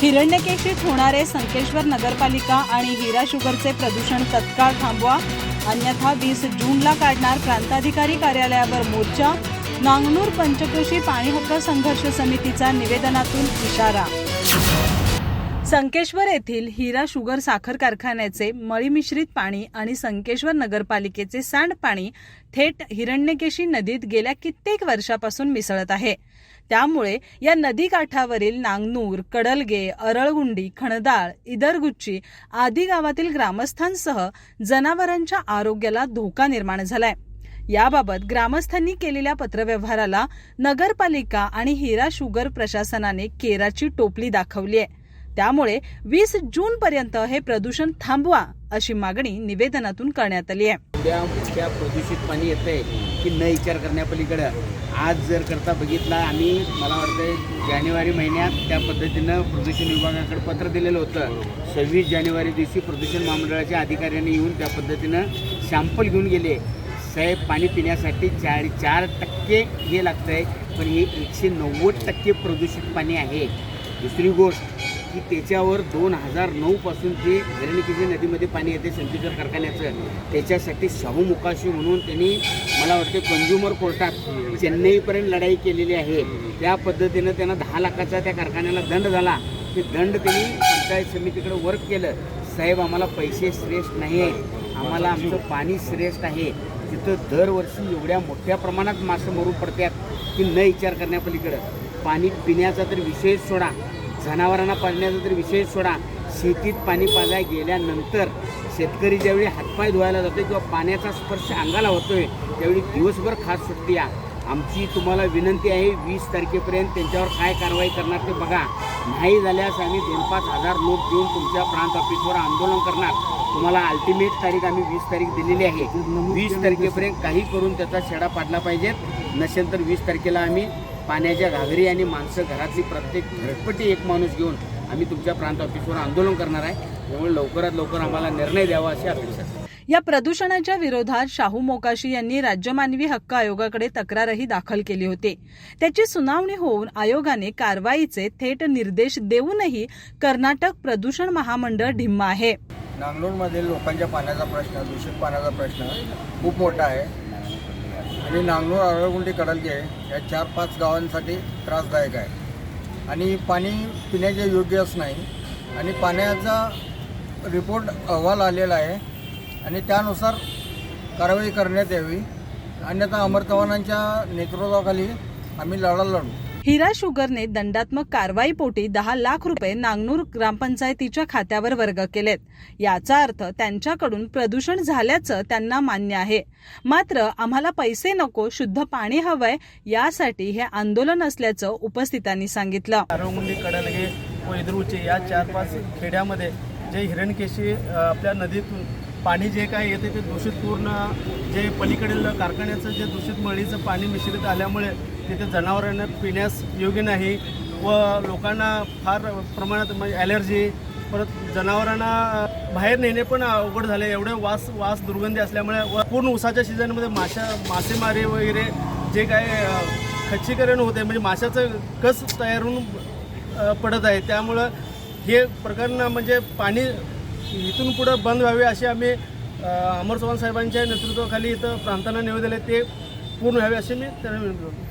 हिरण्यकेशीत होणारे संकेश्वर नगरपालिका आणि हिरा शुगरचे प्रदूषण तत्काळ थांबवा, अन्यथा 20 जूनला काढणार प्रांताधिकारी कार्यालयावर मोर्चा. नांगनूर पंचक्रोशी पाणी हक्क संघर्ष समितीचा निवेदनातून इशारा. संकेश्वर येथील हिरा शुगर साखर कारखान्याचे मळीमिश्रित पाणी आणि संकेश्वर नगरपालिकेचे सांडपाणी थेट हिरण्यकेशी नदीत गेल्या कित्येक वर्षापासून मिसळत आहे. त्यामुळे या नदीकाठावरील नांगनूर, कडलगे, अरळगुंडी, खणदाळ, इदरगुच्ची आदी गावातील ग्रामस्थांसह जनावरांच्या आरोग्याला धोका निर्माण झालाय. याबाबत ग्रामस्थांनी केलेल्या पत्रव्यवहाराला नगरपालिका आणि हिरा शुगर प्रशासनाने केराची टोपली दाखवली आहे. त्यामुळे 20 जून पर्यंत हे प्रदूषण थांबवा अशी मागणी निवेदनातून करण्यात आली आहे. त्या प्रदूषित पाणी येतंय की न विचार करण्यापलीकडे आज जर करता बघितला, आम्ही मला वाटतं जानेवारी महिन्यात त्या पद्धतीनं प्रदूषण विभागाकडे पत्र दिलेलं होतं. 26 जानेवारी दिवशी प्रदूषण महामंडळाच्या अधिकाऱ्यांनी येऊन त्या पद्धतीनं सॅम्पल घेऊन गेले. साहेब, पाणी पिण्यासाठी 4% हे लागतंय, पण हे 190% प्रदूषित पाणी आहे. दुसरी गोष्ट की त्याच्यावर 2009 पासून जे हिरण्यकेशी नदीमध्ये पाणी येते संकेश्वर कारखान्याचं, त्याच्यासाठी शाहू मोकाशी म्हणून त्यांनी मला वाटते कंझ्युमर कोर्टात चेन्नईपर्यंत लढाई केलेली आहे. त्या पद्धतीनं त्यांना 10 लाखाचा त्या कारखान्याला दंड झाला. ते दंड त्यांनी पंचायत समितीकडे वर्क केलं. साहेब, आम्हाला पैसे श्रेष्ठ नाही आहे, आम्हाला आमचं पाणी श्रेष्ठ आहे. तिथं दरवर्षी एवढ्या मोठ्या प्रमाणात मासे मरून पडतात की न विचार करण्यापलीकडं. पाणी पिण्याचा तर विषय सोडा, जनावरांना पाजण्याचा तर विषय सोडा, शेतीत पाणी पाजाय गेल्यानंतर शेतकरी ज्यावेळी हातपाय धुवायला जातोय किंवा पाण्याचा स्पर्श अंगाला होतोय त्यावेळी दिवसभर खास सुट्टी आहे. आमची तुम्हाला विनंती आहे, 20 तारखेपर्यंत त्यांच्यावर काय कारवाई करणार ते बघा. नाही झाल्यास आम्ही 2-5 हजार लोक देऊन तुमच्या प्रांत ऑफिसवर आंदोलन करणार. तुम्हाला अल्टिमेट तारीख आम्ही 20 तारीख दिलेली आहे. 20 तारखेपर्यंत काही करून त्याचा छेडा पाडला पाहिजेत. नसेल तर 20 तारखेला आम्ही पाण्याच्या घागरी आणि माणसं घरातली प्रत्येक घरपट्टी एक माणूस घेऊन आम्ही तुमच्या प्रांत ऑफिसवर आंदोलन करणार आहे. त्यामुळे लवकरात लवकर आम्हाला निर्णय द्यावा अशी अपेक्षा आहे. या प्रदूषणाच्या विरोधात शाहू मोकाशी यांनी राज्य मानवी हक्क आयोगाकडे तक्रारही दाखल केली होती. त्याची सुनावणी होऊन आयोगाने कारवाईचे थेट निर्देश देऊनही कर्नाटक प्रदूषण महामंडळ ढिम्म आहे. नांगनूरमधील लोकांच्या पाण्याचा प्रश्न, दूषित पाण्याचा प्रश्न खूप मोठा आहे आणि नांगनूर, अरळगुंडी, कडलगे या 4-5 गावांसाठी त्रासदायक आहे आणि पाणी पिण्याचे योग्यच नाही. आणि पाण्याचा रिपोर्ट अहवाल आलेला आहे आणि त्यानुसार कारवाई करण्यात यावी, अन्यथा अमर चव्हाणांच्या नेतृत्वाखाली आम्ही लढा लढू. हिरा शुगरने दंडात्मक कारवाईपोटी 10 लाख रुपये नांगनूर ग्रामपंचायतीच्या खात्यावर वर्ग केलेत. याचा अर्थ त्यांच्याकडून प्रदूषण झाल्याचं त्यांना मान्य आहे. मात्र आम्हाला पैसे नको, शुद्ध पाणी हवंय, यासाठी हे आंदोलन असल्याचं उपस्थितांनी सांगितलं. अरळगुंडी, कडलगे व इदरगुच्ची या 4-5 खेड्यामध्ये जे हिरण्यकेशी आपल्या नदीतून पाणी जे काय येते ते दूषित पूर्ण, जे पलीकडील कारखान्याचं जे दूषित मळीचं पाणी मिश्रित आल्यामुळे तिथे जनावरांना पिण्यास योग्य नाही व लोकांना फार प्रमाणात म्हणजे ॲलर्जी, परत जनावरांना बाहेर नेणे पण अवघड झाले. एवढे वास दुर्गंधी असल्यामुळे व पूर्ण उसाच्या सीझनमध्ये मासेमारी वगैरे जे काय खच्चीकरण होते, म्हणजे माशाचं कस तयार होऊन पडत आहे. त्यामुळं हे प्रकरण म्हणजे पाणी इथून पुढं बंद व्हावे असे आम्ही अमर चव्हाण साहेबांच्या नेतृत्वाखाली इथं प्रांतांना निवेदन दिले, ते पूर्ण व्हावे असे मी त्यांना विनंती करतो.